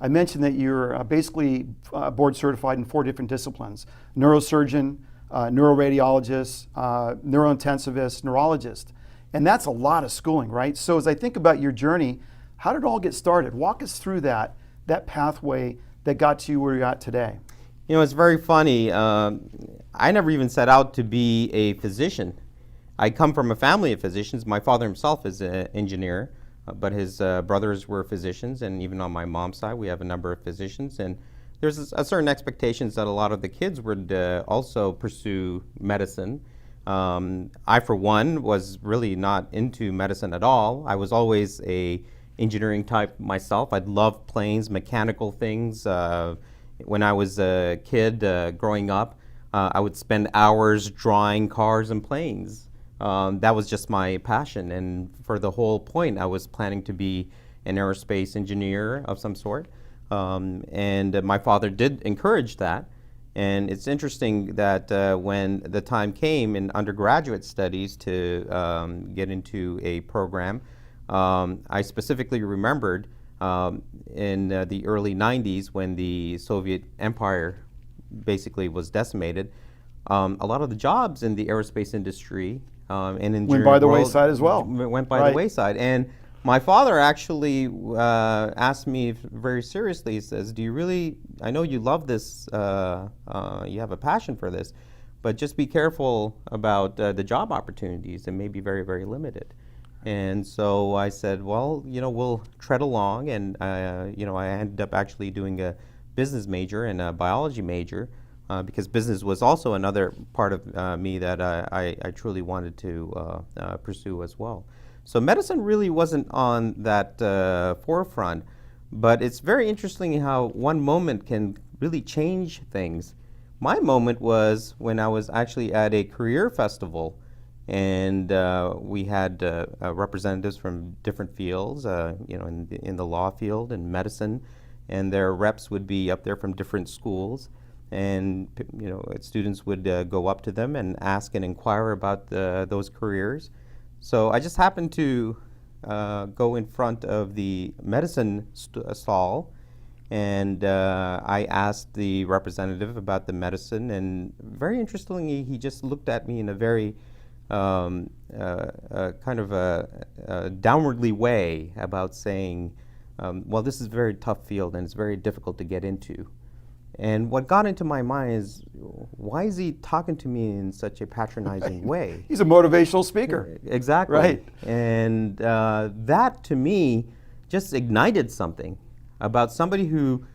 I mentioned that you're basically board certified in 4 different disciplines: neurosurgeon, neuroradiologist, neurointensivist, neurologist. And that's a lot of schooling, right? So as I think about your journey, how did it all get started? Walk us through that pathway that got to you where you're at today. You know, it's very funny. I never even set out to be a physician. I come from a family of physicians. My father himself is an engineer, but his brothers were physicians, and even on my mom's side, we have a number of physicians. And there's a certain expectations that a lot of the kids would also pursue medicine. I, for one, was really not into medicine at all. I was always a engineering type myself. I'd love planes, mechanical things. When I was a kid growing up, I would spend hours drawing cars and planes. That was just my passion, and for the whole point, I was planning to be an aerospace engineer of some sort. And my father did encourage that. And it's interesting that when the time came in undergraduate studies to get into a program, I specifically remembered in the early 90s when the Soviet Empire basically was decimated, a lot of the jobs in the aerospace industry and in went by the wayside as well. Went by the wayside. And my father actually asked me very seriously, he says, do you really, I know you love this, you have a passion for this, but just be careful about the job opportunities. They may be very, very limited. And so I said, well, you know, we'll tread along. And, you know, I ended up actually doing a business major and a biology major because business was also another part of me that I truly wanted to pursue as well. So medicine really wasn't on that forefront, but it's very interesting how one moment can really change things. My moment was when I was actually at a career festival, and we had representatives from different fields, you know, in the law field and medicine, and their reps would be up there from different schools, and you know, students would go up to them and ask and inquire about those careers. So I just happened to go in front of the medicine stall, and I asked the representative about the medicine, and very interestingly, he just looked at me in a very kind of a downwardly way about saying, well, this is a very tough field and it's very difficult to get into. And what got into my mind is, why is he talking to me in such a patronizing way? He's a motivational speaker. Exactly. Right. And that, to me, just ignited something about somebody who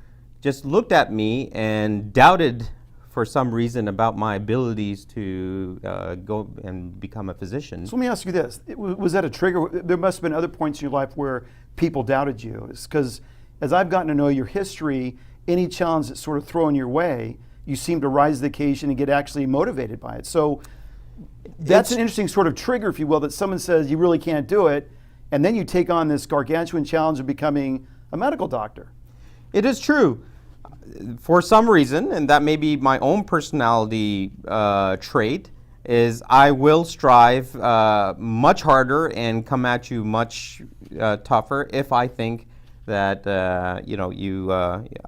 just looked at me and doubted, for some reason, about my abilities to go and become a physician. So let me ask you this. Was that a trigger? There must have been other points in your life where people doubted you. Because as I've gotten to know your history, any challenge that's sort of thrown your way, you seem to rise to the occasion and get actually motivated by it. So that's an interesting sort of trigger, if you will, that someone says you really can't do it, and then you take on this gargantuan challenge of becoming a medical doctor. It is true. For some reason, and that may be my own personality trait, is I will strive much harder and come at you much tougher if I think that you know, you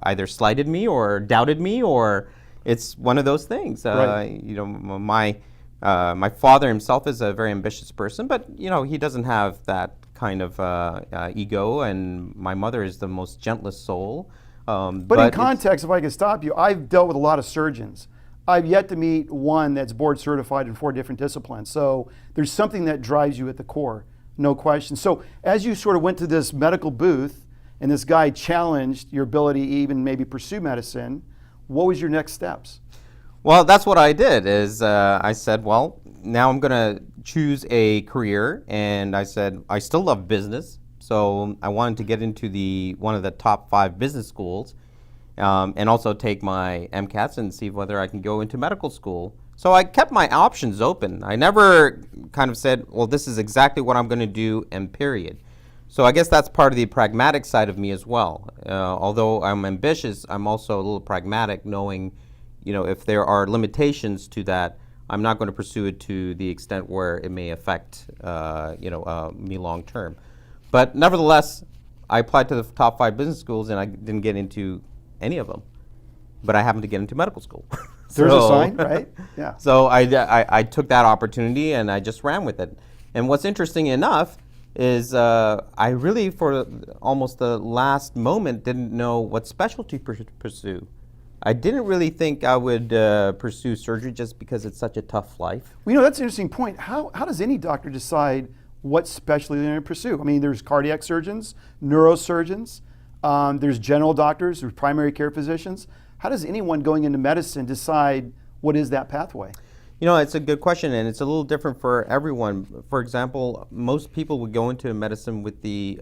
either slighted me or doubted me, or it's one of those things. Right. You know, my father himself is a very ambitious person, but you know, he doesn't have that kind of ego, and my mother is the most gentlest soul. But in context, if I could stop you, I've dealt with a lot of surgeons. I've yet to meet one that's board certified in 4 different disciplines. So there's something that drives you at the core, no question. So as you sort of went to this medical booth and this guy challenged your ability to even maybe pursue medicine, what was your next steps? Well, that's what I did, is I said, well, now I'm going to choose a career, and I said, I still love business, so I wanted to get into one of the top 5 business schools, and also take my MCATs and see whether I can go into medical school. So I kept my options open. I never kind of said, well, this is exactly what I'm going to do, and period. So I guess that's part of the pragmatic side of me as well. Although I'm ambitious, I'm also a little pragmatic, knowing, you know, if there are limitations to that, I'm not going to pursue it to the extent where it may affect, you know, me long term. But nevertheless, I applied to the top 5 business schools and I didn't get into any of them, but I happened to get into medical school. There's a sign, right? Yeah. So I took that opportunity and I just ran with it. And what's interesting enough is I really, for almost the last moment, didn't know what specialty to pursue. I didn't really think I would pursue surgery just because it's such a tough life. Well, that's an interesting point. How does any doctor decide what specialty they're going to pursue? I mean, there's cardiac surgeons, neurosurgeons, there's general doctors, there's primary care physicians. How does anyone going into medicine decide what is that pathway? It's a good question, and it's a little different for everyone. For example, most people would go into medicine with the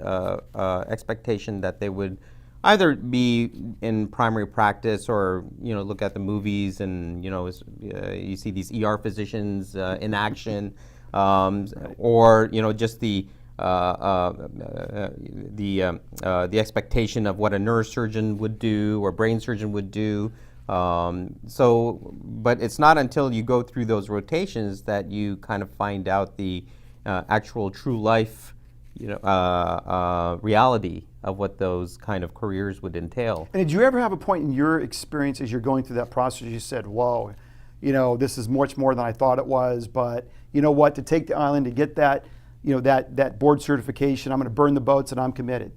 expectation that they would either be in primary practice or look at the movies and you see these ER physicians in action, or just the expectation of what a neurosurgeon would do or brain surgeon would do. But it's not until you go through those rotations that you kind of find out the actual true life, reality of what those kind of careers would entail. And did you ever have a point in your experience as you're going through that process, you said, whoa, this is much more than I thought it was, but you know what, to take the island, to get that, that board certification, I'm going to burn the boats and I'm committed?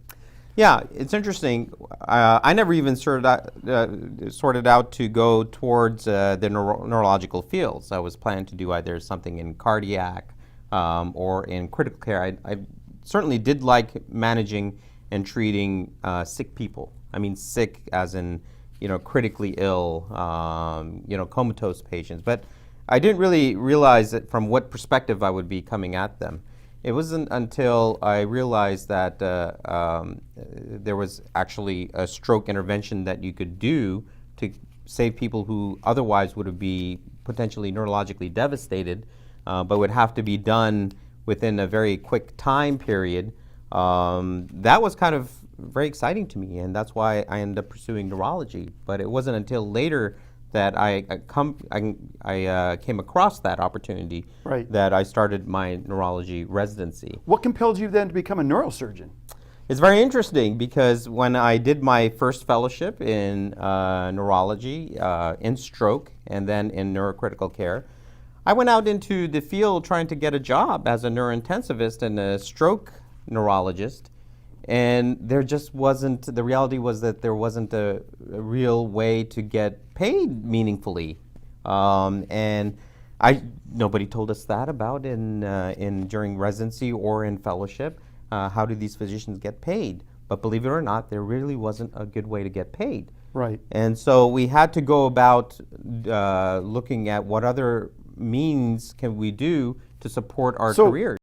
Yeah, it's interesting. I never even sorted out to go towards the neurological fields. I was planning to do either something in cardiac or in critical care. I certainly did like managing and treating sick people. I mean, sick as in critically ill, comatose patients. But I didn't really realize that from what perspective I would be coming at them. It wasn't until I realized that there was actually a stroke intervention that you could do to save people who otherwise would be potentially neurologically devastated, but would have to be done within a very quick time period. That was kind of very exciting to me, and that's why I ended up pursuing neurology. But it wasn't until later that I came across that opportunity, right, that I started my neurology residency. What compelled you then to become a neurosurgeon? It's very interesting because when I did my first fellowship in neurology, in stroke, and then in neurocritical care, I went out into the field trying to get a job as a neurointensivist and a stroke neurologist. And there just wasn't, the reality was that there wasn't a real way to get paid meaningfully. And nobody told us that about during residency or in fellowship. How do these physicians get paid? But believe it or not, there really wasn't a good way to get paid. Right. And so we had to go about looking at what other means can we do to support our careers.